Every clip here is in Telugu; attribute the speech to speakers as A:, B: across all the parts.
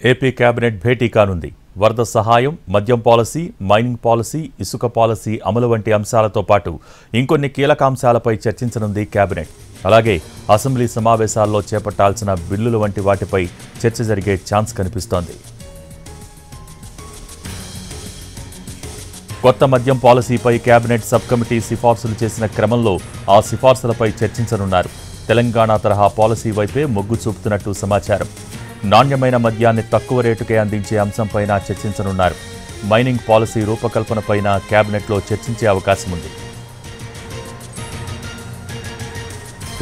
A: ఏపీ కేబినెట్ భేటీ కానుంది. వరద సహాయం, మద్యం పాలసీ, మైనింగ్ పాలసీ, ఇసుక పాలసీ అమలు వంటి అంశాలతో పాటు ఇంకొన్ని కీలక అంశాలపై చర్చించనుంది కేబినెట్. అలాగే అసెంబ్లీ సమావేశాల్లో చేపట్టాల్సిన బిల్లుల వంటి వాటిపై చర్చ జరిగే ఛాన్స్ కనిపిస్తోంది. కొత్త మద్యం పాలసీపై కేబినెట్ సబ్ కమిటీ సిఫార్సులు చేసిన క్రమంలో ఆ సిఫార్సులపై చర్చించనున్నారు. తెలంగాణ తరహా పాలసీ వైపే మొగ్గు చూపుతున్నట్టు సమాచారం. నాణ్యమైన మద్యాన్ని తక్కువ రేటుకే అందించే అంశంపైన చర్చించనున్నారు. మైనింగ్ పాలసీ రూపకల్పనపైన కేబినెట్లో చర్చించే అవకాశం ఉంది.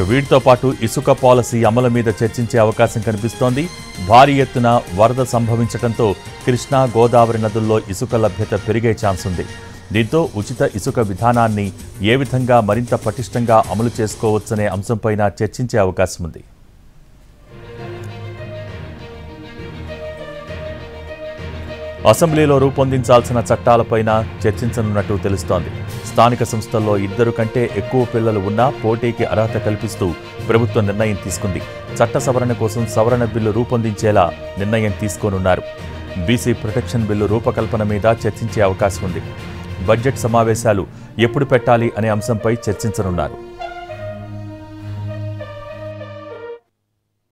A: వీటితో పాటు ఇసుక పాలసీ అమలు మీద చర్చించే అవకాశం కనిపిస్తోంది. భారీ ఎత్తున వరద సంభవించడంతో కృష్ణా, గోదావరి నదుల్లో ఇసుక లభ్యత పెరిగే ఛాన్స్ ఉంది. దీంతో ఉచిత ఇసుక విధానాన్ని ఏ విధంగా మరింత పటిష్టంగా అమలు చేసుకోవచ్చనే అంశంపైన చర్చించే అవకాశం ఉంది. అసెంబ్లీలో రూపొందించాల్సిన చట్టాలపైన చర్చించనున్నట్టు తెలుస్తోంది. స్థానిక సంస్థల్లో 2 కంటే ఎక్కువ పిల్లలు ఉన్నా పోటీకి అర్హత కల్పిస్తూ ప్రభుత్వం నిర్ణయం తీసుకుంది. చట్ట సవరణ కోసం సవరణ బిల్లు రూపొందించేలా నిర్ణయం తీసుకోనున్నారు. బీసీ ప్రొటెక్షన్ బిల్లు రూపకల్పన మీద చర్చించే అవకాశం ఉంది. బడ్జెట్ సమావేశాలు ఎప్పుడు పెట్టాలి అనే అంశంపై చర్చించనున్నారు.